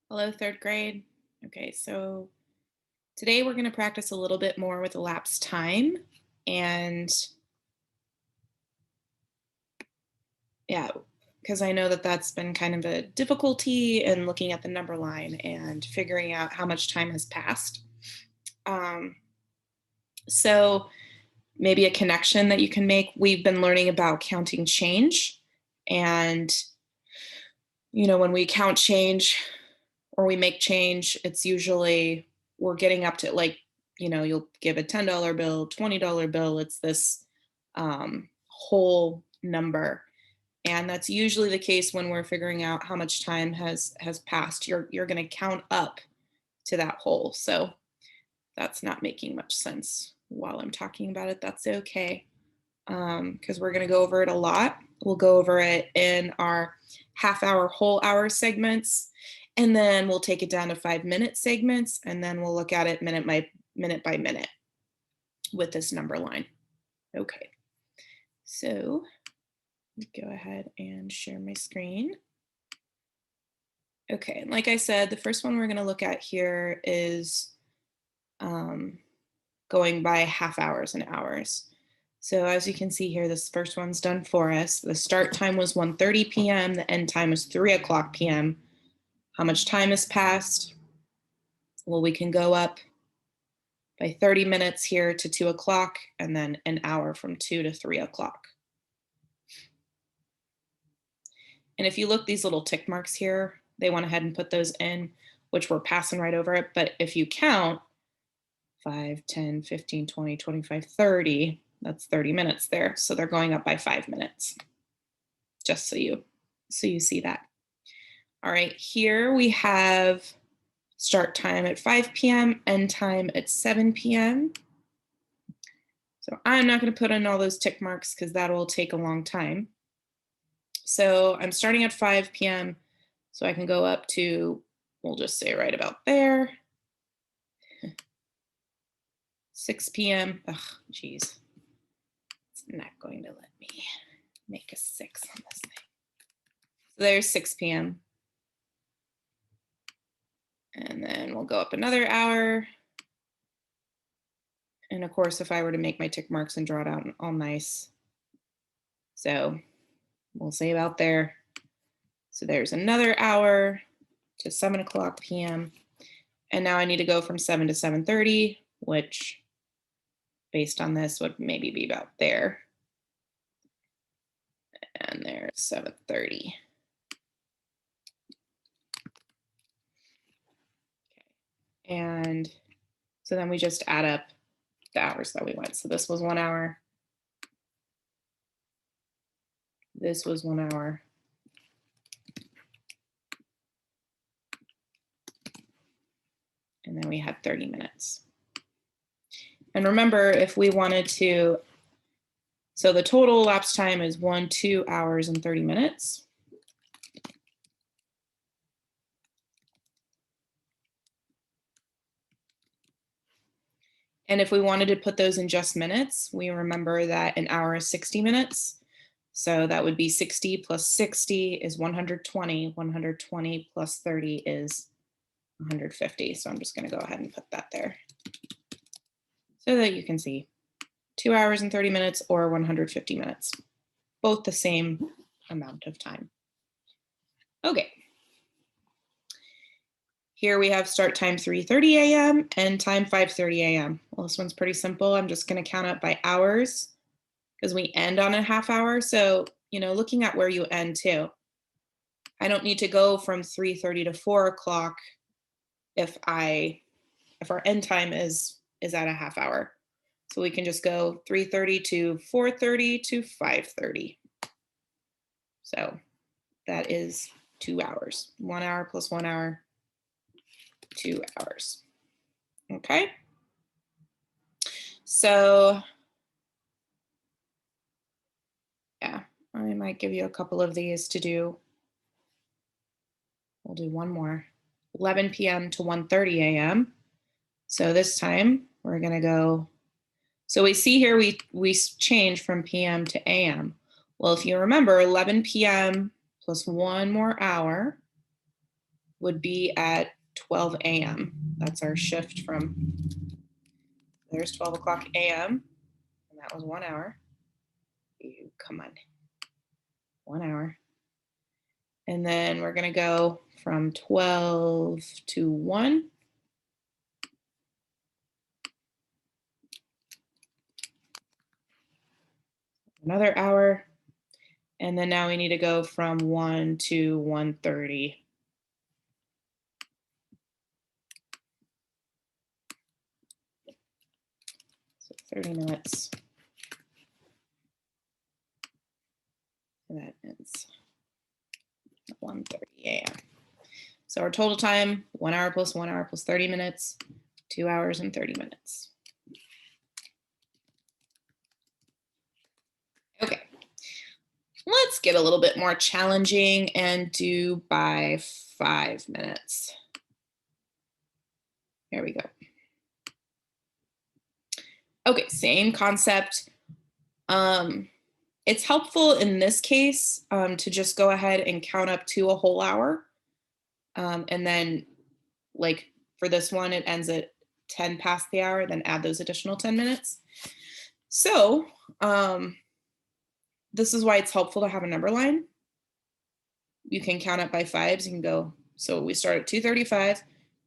Hello, third grade. Okay, so today we're going to practice a little bit more with elapsed time. And yeah, because I know that that's been kind of a difficulty in looking at the number line and figuring out how much time has passed. Um, so maybe a connection that you can make. We've been learning about counting change. And, when we count change or we make change, it's usually we're getting up to like, you'll give a $10 bill, $20 bill. It's this whole number. And that's usually the case when we're figuring out how much time has passed. You're going to count up to that whole. So that's not making much sense while I'm talking about it. That's okay. Because we're going to go over it a lot. We'll go over it in our half hour, whole hour segments, and then we'll take it down to 5-minute segments, and then we'll look at it minute by minute with this number line. Okay, so go ahead and share my screen. Okay, and like I said, the first one we're going to look at here is going by half hours and hours. So as you can see here, this first one's done for us. The start time was 1:30 p.m. The end time was 3 o'clock p.m. How much time has passed? Well, we can go up by 30 minutes here to 2 o'clock and then an hour from 2 to 3 o'clock. And if you look, these little tick marks here, they went ahead and put those in, which we're passing right over it. But if you count 5, 10, 15, 20, 25, 30, that's 30 minutes there. So they're going up by 5 minutes, just so you see that. All right, here we have start time at 5 p.m., end time at 7 p.m. So I'm not going to put in all those tick marks because that will take a long time. So I'm starting at 5 p.m. So I can go up to, we'll just say right about there, 6 p.m. Ugh, geez. It's not going to let me make a 6 on this thing. So there's 6 p.m. And then we'll go up another hour. And of course, if I were to make my tick marks and draw it out all nice. So we'll say about there. So there's another hour to 7 o'clock p.m. And now I need to go from 7 to 7:30, which based on this would maybe be about there. And there's 7:30. Okay. And so then we just add up the hours that we went. So this was 1 hour. This was 1 hour. And then we had 30 minutes. And remember, if we wanted to, so the total elapsed time is 2 hours and 30 minutes. And if we wanted to put those in just minutes, we remember that an hour is 60 minutes. So that would be 60 plus 60 is 120. 120 plus 30 is 150. So I'm just going to go ahead and put that there so that you can see 2 hours and 30 minutes or 150 minutes, both the same amount of time. Okay. Here we have start time 3:30 a.m. and time 5:30 a.m. Well, this one's pretty simple. I'm just going to count up by hours because we end on a half hour. So, looking at where you end too, I don't need to go from 3:30 to 4 o'clock if our end time is at a half hour. So we can just go 3:30 to 4:30 to 5:30. So that is 2 hours. 1 hour plus 1 hour, 2 hours. Okay. So yeah, I might give you a couple of these to do. We'll do one more. 11 p.m. to 1:30 a.m. So this time we're going to go. So we see here we change from p.m. to a.m. Well, if you remember, 11 p.m. plus 1 more hour would be at 12 a.m. That's our shift from, there's 12 o'clock a.m. and that was 1 hour. Come on, 1 hour. And then we're gonna go from 12 to 1. Another hour. And then now we need to go from 1 to 1:30. So 30 minutes. And that ends at 1:30 a.m. So our total time, 1 hour plus 1 hour plus 30 minutes, 2 hours and 30 minutes. Okay, let's get a little bit more challenging and do by 5 minutes. Here we go. Okay, same concept. It's helpful in this case to just go ahead and count up to a whole hour. And then like for this one, it ends at 10 past the hour, then add those additional 10 minutes. So this is why it's helpful to have a number line. You can count up by fives. You can go, so we start at 2:35,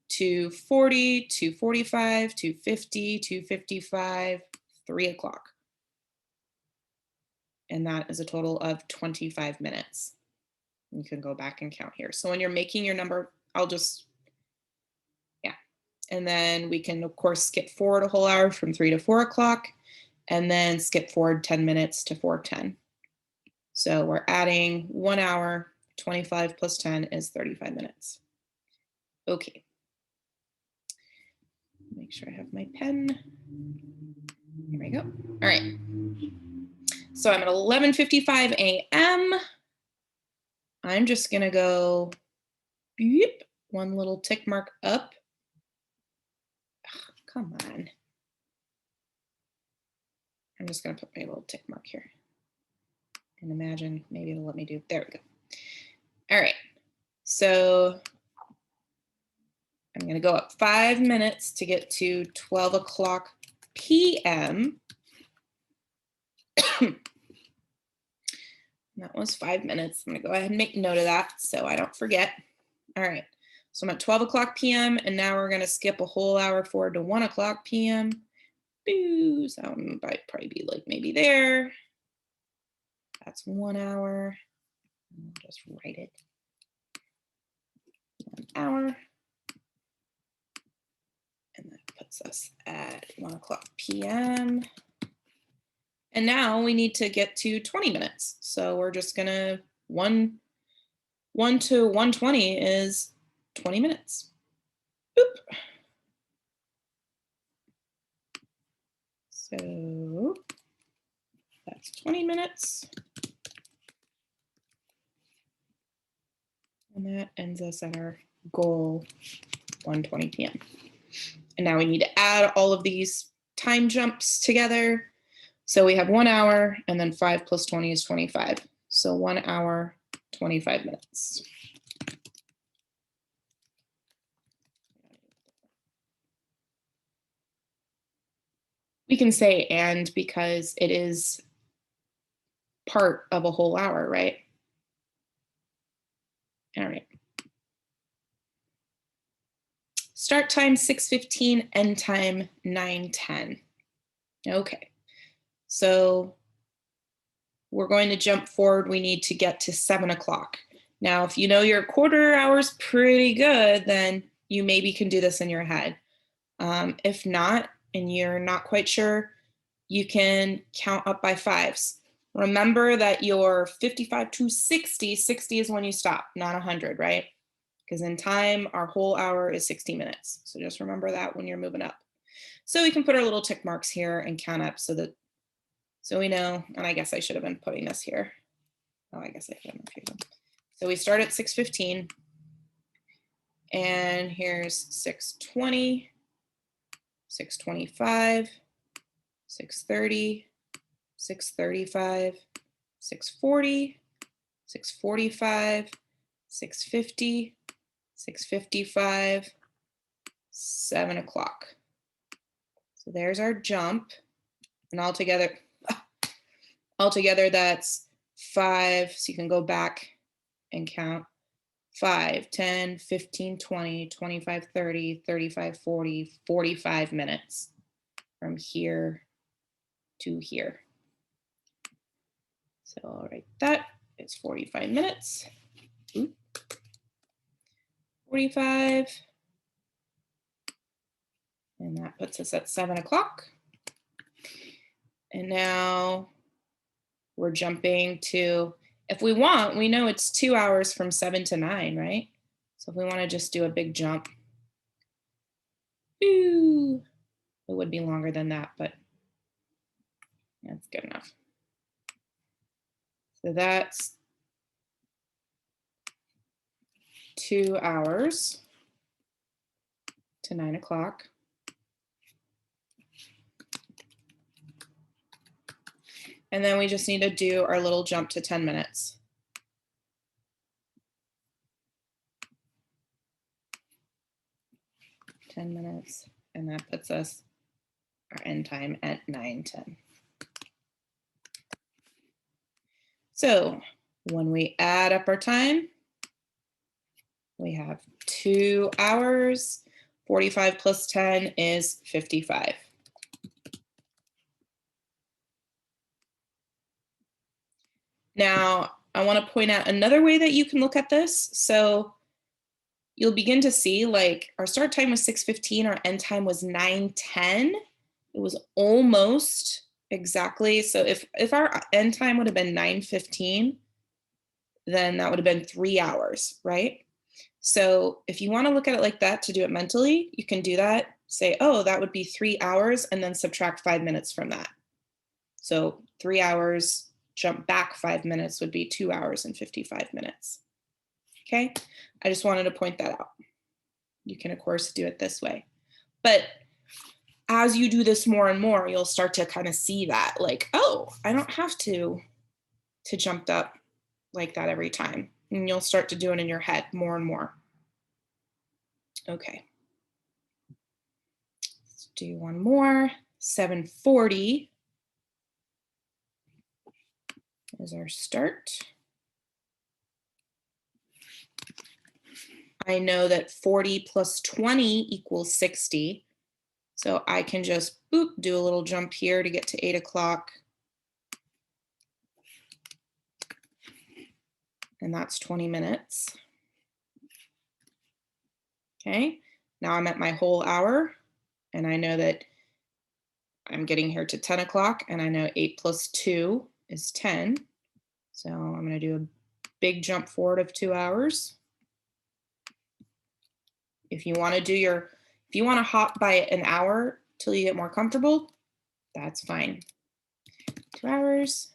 2:40, 2:45, 2:50, 2:55, 3 o'clock. And that is a total of 25 minutes. You can go back and count here. So when you're making your number, I'll just, yeah. And then we can, of course, skip forward a whole hour from 3 to 4 o'clock, and then skip forward 10 minutes to 4:10. So we're adding 1 hour, 25 plus 10 is 35 minutes. Okay. Make sure I have my pen. Here we go. All right. So I'm at 11:55 a.m. I'm just gonna go beep, one little tick mark up. Oh, come on. I'm just gonna put my little tick mark here. And imagine maybe it'll let me do, there we go. All right, so I'm gonna go up 5 minutes to get to 12 o'clock p.m. That was 5 minutes. I'm gonna go ahead and make note of that so I don't forget. All right, so I'm at 12 o'clock p.m. and now we're gonna skip a whole hour forward to 1 o'clock p.m. So I'd probably be like maybe there. That's 1 hour. I'll just write it. 1 hour. And that puts us at 1 o'clock p.m. And now we need to get to 20 minutes. So we're just gonna 1 to 1:20 is 20 minutes. Boop. So that's 20 minutes. And that ends us at our goal, 1:20 p.m. And now we need to add all of these time jumps together. So we have 1 hour and then 5 plus 20 is 25. So 1 hour, 25 minutes. We can say and because it is part of a whole hour, right? All right. Start time 6:15, end time 9:10. Okay, so we're going to jump forward. We need to get to 7 o'clock. Now, if you know your quarter hours pretty good, then you maybe can do this in your head. If not, and you're not quite sure, you can count up by fives. Remember that your 55 to 60, 60 is when you stop, not 100, right? Because in time, our whole hour is 60 minutes. So just remember that when you're moving up. So we can put our little tick marks here and count up so we know, and I guess I should have been putting this here. Oh, I guess I put them up here. So we start at 6:15 and here's 6:20, 6:25, 6:30, 6:35, 6:40, 6:45, 6:50, 6:55, 7 o'clock. So there's our jump. And altogether that's 5. So you can go back and count 5, 10, 15, 20, 25, 30, 35, 40, 45 minutes from here to here. So I'll write that. It's 45 minutes. 45. And that puts us at 7 o'clock. And now we're jumping to, if we want, we know it's 2 hours from 7 to 9, right? So if we want to just do a big jump, it would be longer than that, but that's good enough. So that's 2 hours to 9 o'clock. And then we just need to do our little jump to 10 minutes. And that puts us our end time at 9:10. So when we add up our time, we have 2 hours, 45 plus 10 is 55. Now, I want to point out another way that you can look at this. So you'll begin to see, like, our start time was 6:15, our end time was 9:10. It was almost exactly. So if our end time would have been 9:15, then that would have been 3 hours, right? So if you want to look at it like that to do it mentally, you can do that. Say, oh, that would be 3 hours, and then subtract 5 minutes from that. So 3 hours, jump back 5 minutes would be 2 hours and 55 minutes. Okay, I just wanted to point that out. You can, of course, do it this way. But as you do this more and more, you'll start to kind of see that, like, oh, I don't have to jump up like that every time. And you'll start to do it in your head more and more. Okay. Let's do one more. 7:40 is our start. I know that 40 plus 20 equals 60. So I can just do a little jump here to get to 8 o'clock. And that's 20 minutes. Okay, now I'm at my whole hour, and I know that I'm getting here to 10 o'clock, and I know 8 plus 2 is 10. So I'm going to do a big jump forward of 2 hours. If you want to hop by an hour till you get more comfortable, that's fine. 2 hours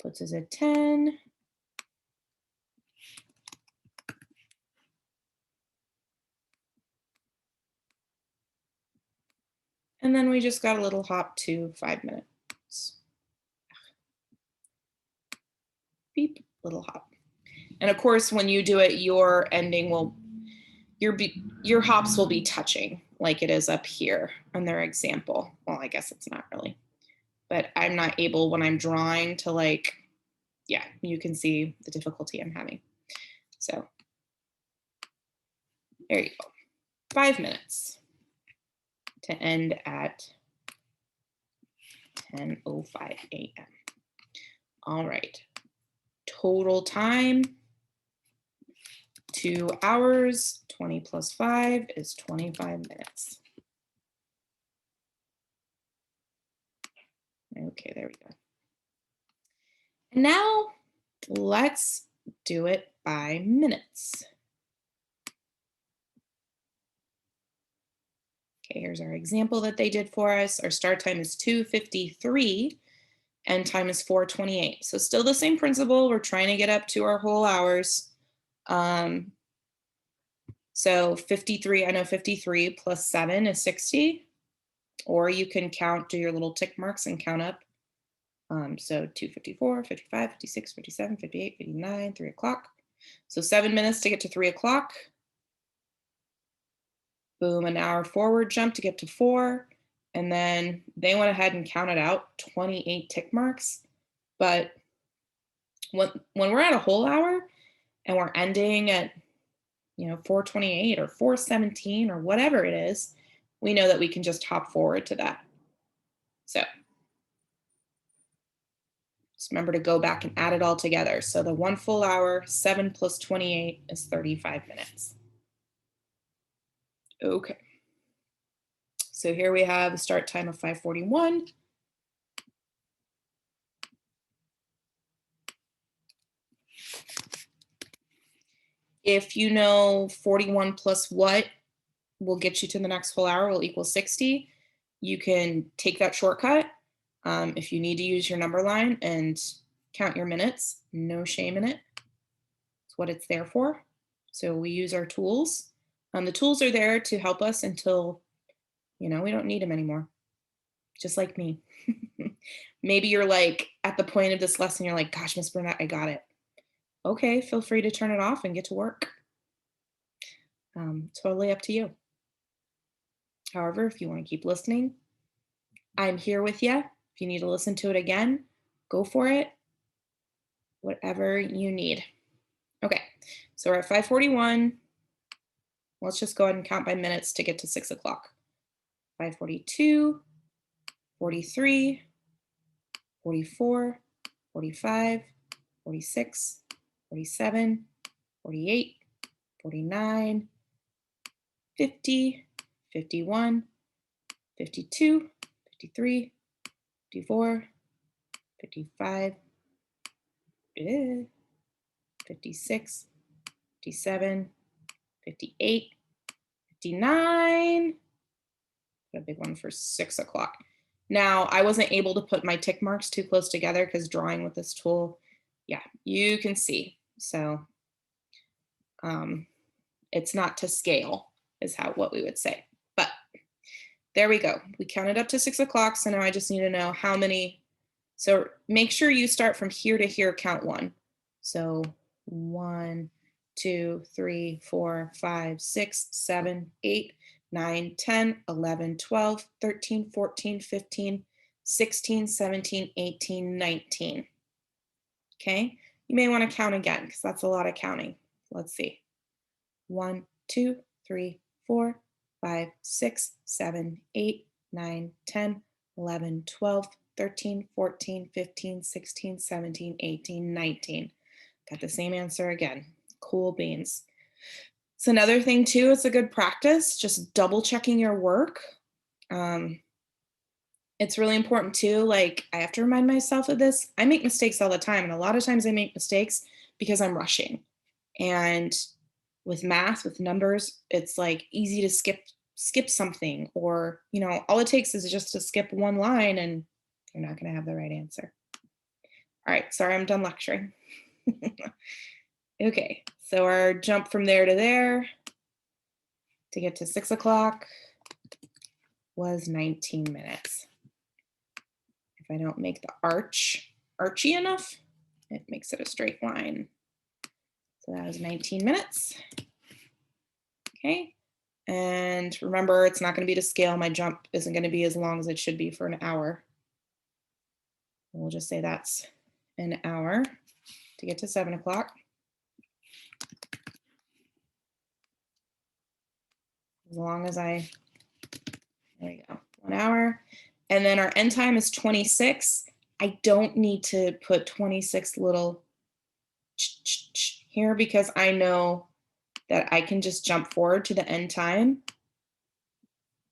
puts us at 10. And then we just got a little hop to 5 minutes. Beep, little hop. And of course, when you do it, your ending will, your hops will be touching like it is up here on their example. Well, I guess it's not really, but I'm not able when I'm drawing to, like, yeah, you can see the difficulty I'm having. So there you go. 5 minutes to end at 10:05 a.m. All right. Total time, 2 hours, 20 plus 5 is 25 minutes. Okay, there we go. And now let's do it by minutes. Okay, here's our example that they did for us. Our start time is 2:53, end time is 4:28. So still the same principle. We're trying to get up to our whole hours. So 53, I know 53 plus 7 is 60. Or you can do your little tick marks and count up. So 2:54, 55, 56, 57, 58, 59, 3 o'clock. So 7 minutes to get to 3 o'clock. Boom, an hour forward jump to get to 4. And then they went ahead and counted out 28 tick marks. But when we're at a whole hour and we're ending at 428 or 417 or whatever it is, we know that we can just hop forward to that. So just remember to go back and add it all together. So the 1 full hour, 7 plus 28 is 35 minutes. Okay. So here we have a start time of 5:41. If you know 41 plus what will get you to the next full hour will equal 60, you can take that shortcut. If you need to use your number line and count your minutes, no shame in it. It's what it's there for. So we use our tools. The tools are there to help us until, we don't need them anymore. Just like me. Maybe you're like at the point of this lesson, you're like, gosh, Miss Burnett, I got it. Okay, feel free to turn it off and get to work. Totally up to you. However, if you want to keep listening, I'm here with you. If you need to listen to it again, go for it. Whatever you need. Okay, so we're at 5:41. Let's just go ahead and count by minutes to get to 6 o'clock. 5:42, 43, 44, 45, 46, 47, 48, 49, 50, 51, 52, 53, 54, 55, 56, 57, 58, 59. Got a big one for 6 o'clock. Now, I wasn't able to put my tick marks too close together because drawing with this tool, yeah, you can see. So it's not to scale is what we would say. But there we go. We counted up to 6 o'clock. So now I just need to know how many. So make sure you start from here to here, count 1. So 1, 2, 3, 4, 5, 6, 7, 8, 9, 10, 11, 12, 13, 14, 15, 16, 17, 18, 19. Okay, you may want to count again because that's a lot of counting. Let's see. 1, 2, 3, 4, 5, 6, 7, 8, 9, 10, 11, 12, 13, 14, 15, 16, 17, 18, 19. Got the same answer again. Cool beans. So another thing too, it's a good practice, just double checking your work. It's really important too, like I have to remind myself of this. I make mistakes all the time. And a lot of times I make mistakes because I'm rushing. And with math, with numbers, it's like easy to skip something, or, all it takes is just to skip one line and you're not going to have the right answer. All right, sorry, I'm done lecturing. Okay, so our jump from there to there to get to 6 o'clock was 19 minutes. If I don't make the arch archy enough, it makes it a straight line. So that was 19 minutes. Okay, and remember, it's not going to be to scale. My jump isn't going to be as long as it should be for an hour. We'll just say that's an hour to get to 7 o'clock. As long as there you go, 1 hour. And then our end time is 26. I don't need to put 26 little here because I know that I can just jump forward to the end time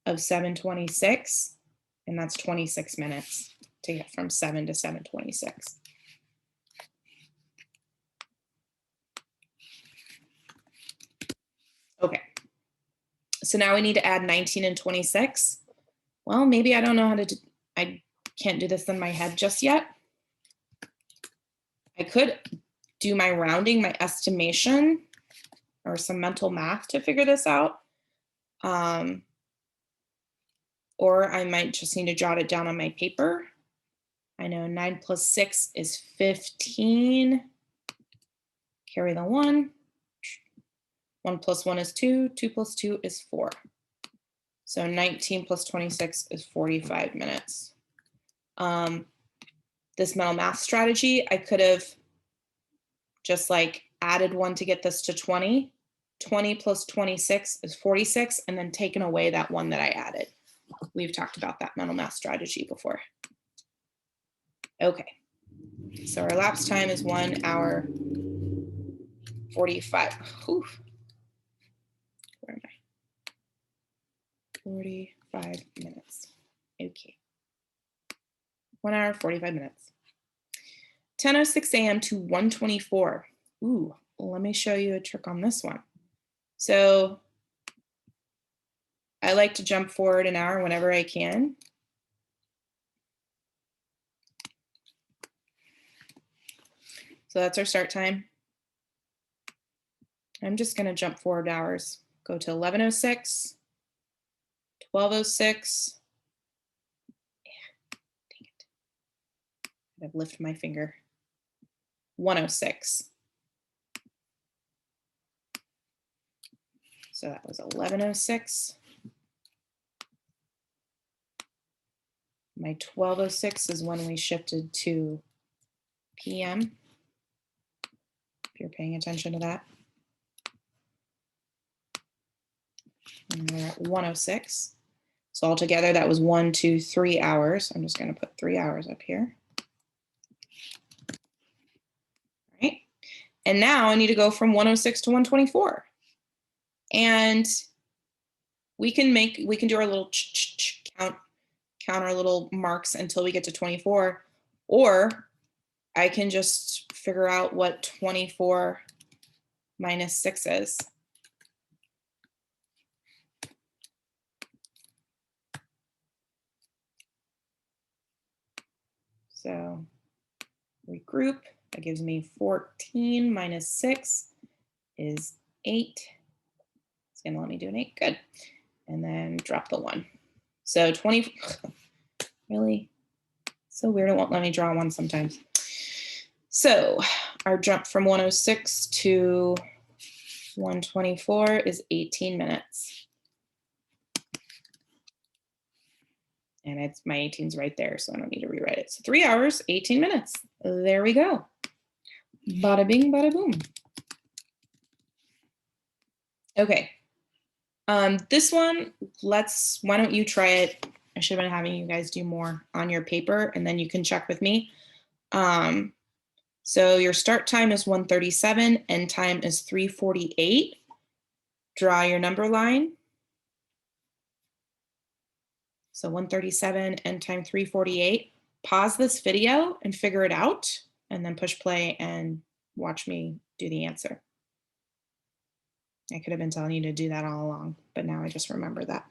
of 7:26, and that's 26 minutes to get from 7 to 7:26. Okay, so now we need to add 19 and 26. Well, maybe I don't know how to I can't do this in my head just yet. I could do my rounding, my estimation, or some mental math to figure this out. Or I might just need to jot it down on my paper. I know 9 plus 6 is 15. Carry the 1. 1 plus 1 is 2. 2 plus 2 is 4. So 19 plus 26 is 45 minutes. This mental math strategy, I could have just like added one to get this to 20. 20 plus 26 is 46, and then taken away that one that I added. We've talked about that mental math strategy before. Okay, so our elapsed time is 1 hour 45. Whew. Where am I? 45 minutes. Okay. 1 hour 45 minutes. 10:06 a.m. to 1:24. Ooh, let me show you a trick on this one. So I like to jump forward an hour whenever I can. So that's our start time. I'm just going to jump forward hours. Go to 11:06, 12:06. Dang it. I've lifted my finger. 1:06. So that was 11:06. My 12:06 is when we shifted to PM. If you're paying attention to that. And we're at 1:06. So altogether, that was 1, 2, 3 hours. I'm just going to put 3 hours up here. All right. And now I need to go from 1:06 to 1:24. And we can do our little count our little marks until we get to 24, or I can just figure out what 24 minus 6 is. So regroup, that gives me 14 minus 6 is 8. It's gonna let me do an 8, good. And then drop the 1. So 20, really? So weird, it won't let me draw 1 sometimes. So our jump from 1:06 to 1:24 is 18 minutes. And it's my 18's right there, so I don't need to rewrite it. So 3 hours, 18 minutes. There we go. Bada bing, bada boom. Okay. This one, why don't you try it? I should have been having you guys do more on your paper, and then you can check with me. So your start time is 1:37, end time is 3:48. Draw your number line. So 1:37, end time 3:48. Pause this video and figure it out, and then push play and watch me do the answer. I could have been telling you to do that all along, but now I just remember that.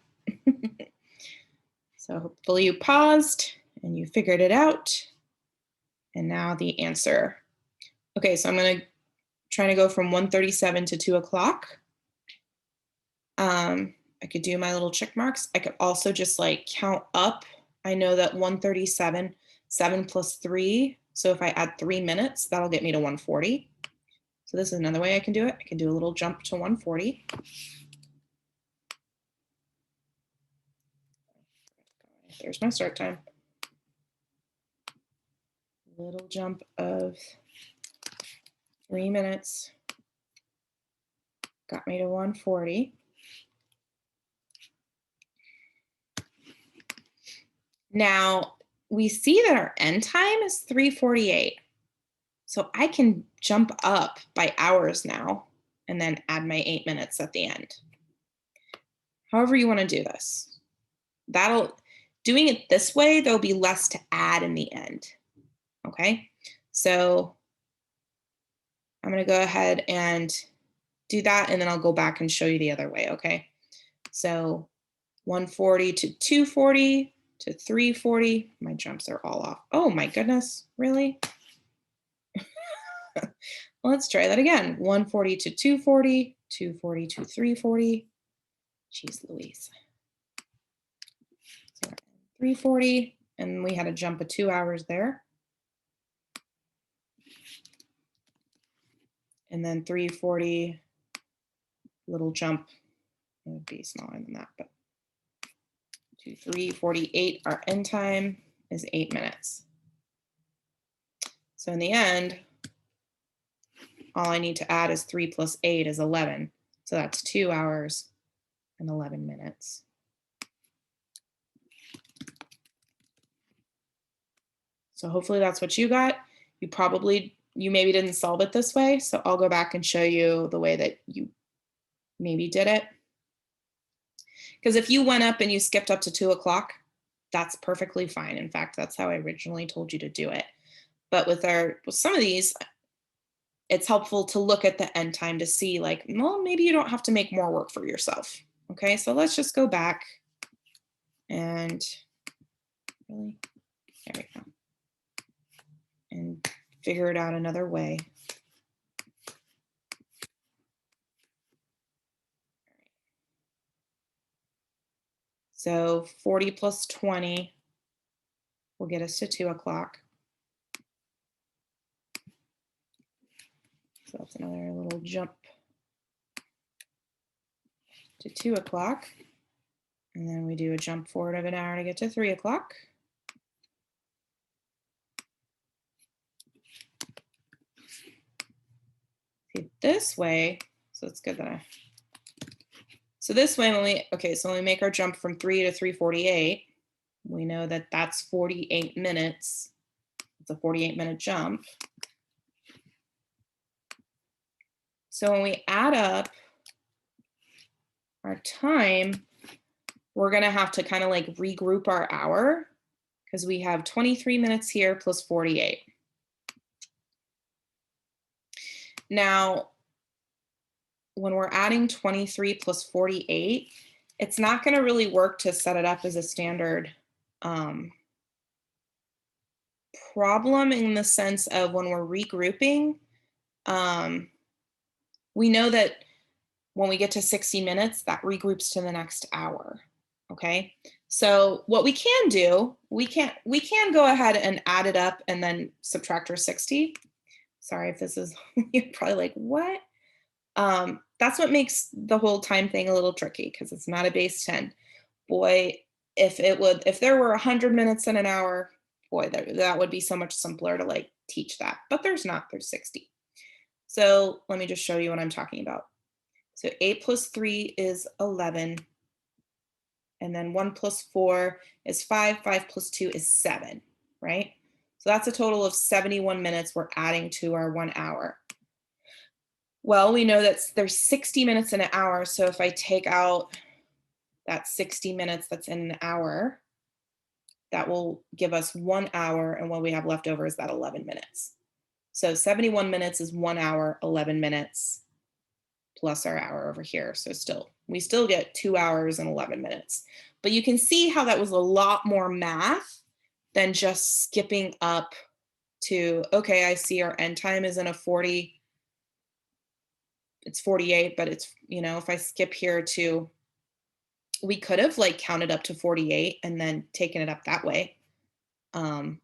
So hopefully you paused and you figured it out. And now the answer. Okay, so I'm going to try to go from 1:37 to 2 o'clock. I could do my little check marks. I could also just like count up. I know that 1:37, 7 plus 3. So if I add 3 minutes, that'll get me to 1:40. So this is another way I can do it. I can do a little jump to 1:40. There's my start time. Little jump of 3 minutes. Got me to 1:40. Now we see that our end time is 3:48. So I can jump up by hours now and then add my 8 minutes at the end. However you want to do this. Doing it this way, there'll be less to add in the end. Okay, so I'm going to go ahead and do that, and then I'll go back and show you the other way. Okay, so 1:40 to 2:40 to 3:40. My jumps are all off. Oh my goodness, really? Let's try that again. 1:40 to 2:40, 2:40 to 3:40. Jeez Louise. So 3:40, and we had a jump of 2 hours there. And then 3:40, little jump. It would be smaller than that, but 3:48, our end time is 8 minutes. So in the end, all I need to add is 3 plus 8 is 11. So that's 2 hours and 11 minutes. So hopefully that's what you got. You maybe didn't solve it this way. So I'll go back and show you the way that you maybe did it. Because if you went up and you skipped up to 2 o'clock, that's perfectly fine. In fact, that's how I originally told you to do it. But with some of these, it's helpful to look at the end time to see like, well, maybe you don't have to make more work for yourself. Okay, so let's just go back and really, there we go. And figure it out another way. So 40 plus 20 will get us to 2 o'clock. So that's another little jump to 2 o'clock. And then we do a jump forward of an hour to get to 3 o'clock. See, this way, so it's good that so this way when we make our jump from 3 to 3:48, we know that that's 48 minutes. It's a 48-minute jump. So when we add up our time, we're gonna have to kind of like regroup our hour because we have 23 minutes here plus 48. Now, when we're adding 23 plus 48, it's not gonna really work to set it up as a standard problem in the sense of when we're regrouping, we know that when we get to 60 minutes, that regroups to the next hour. Okay. So what we can do, we can go ahead and add it up and then subtract our 60. Sorry if this is, you're probably like, what? That's what makes the whole time thing a little tricky because it's not a base 10. Boy, if there were 100 minutes in an hour, boy, that would be so much simpler to like teach that. But there's not, there's 60. So let me just show you what I'm talking about. So 8 plus 3 is 11. And then 1 plus 4 is 5. 5 plus 2 is 7, right? So that's a total of 71 minutes we're adding to our 1 hour. Well, we know that there's 60 minutes in an hour. So if I take out that 60 minutes that's in an hour, that will give us 1 hour. And what we have left over is that 11 minutes. So 71 minutes is 1 hour, 11 minutes plus our hour over here. So we still get 2 hours and 11 minutes. But you can see how that was a lot more math than just skipping up to, okay, I see our end time is in a 40. It's 48, but it's, if I skip here to, we could have like counted up to 48 and then taken it up that way. So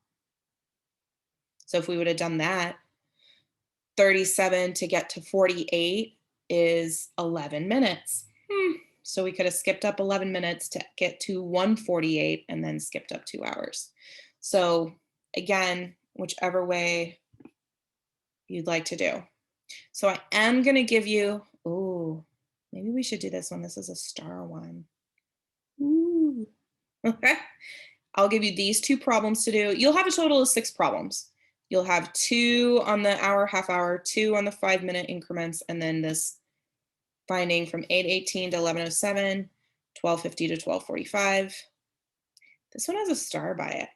if we would have done that, 37 to get to 48 is 11 minutes. So we could have skipped up 11 minutes to get to 1:48 and then skipped up 2 hours. So again, whichever way you'd like to do. So I am going to give you, maybe we should do this one. This is a star one. Ooh. Okay. I'll give you these 2 problems to do. You'll have a total of 6 problems. You'll have 2 on the hour, half hour, 2 on the 5-minute increments, and then this finding from 8:18 to 11:07, 12:50 to 12:45. This one has a star by it.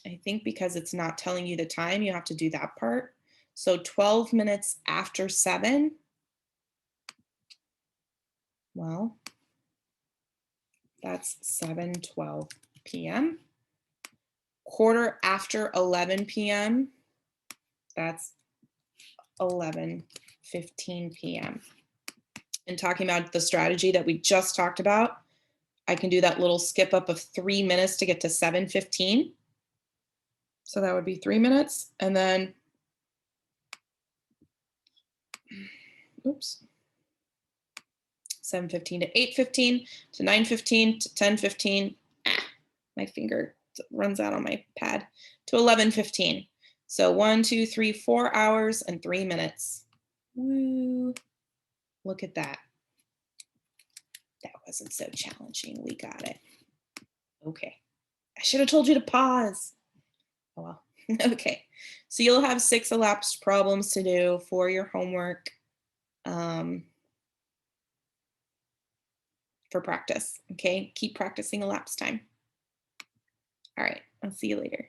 I think because it's not telling you the time, you have to do that part. So 12 minutes after 7. Well, that's 7:12 p.m. Quarter after 11 p.m. That's 11:15 p.m. And talking about the strategy that we just talked about, I can do that little skip up of 3 minutes to get to 7:15. So that would be 3 minutes. And then, 7:15 to 8:15 to 9:15 to 10:15. Ah, my finger runs out on my pad to 11:15. So 4 hours and 3 minutes. Woo. Look at that. That wasn't so challenging. We got it. Okay. I should have told you to pause. Oh well. Okay. So you'll have 6 elapsed problems to do for your homework for practice. Okay. Keep practicing elapsed time. All right. I'll see you later.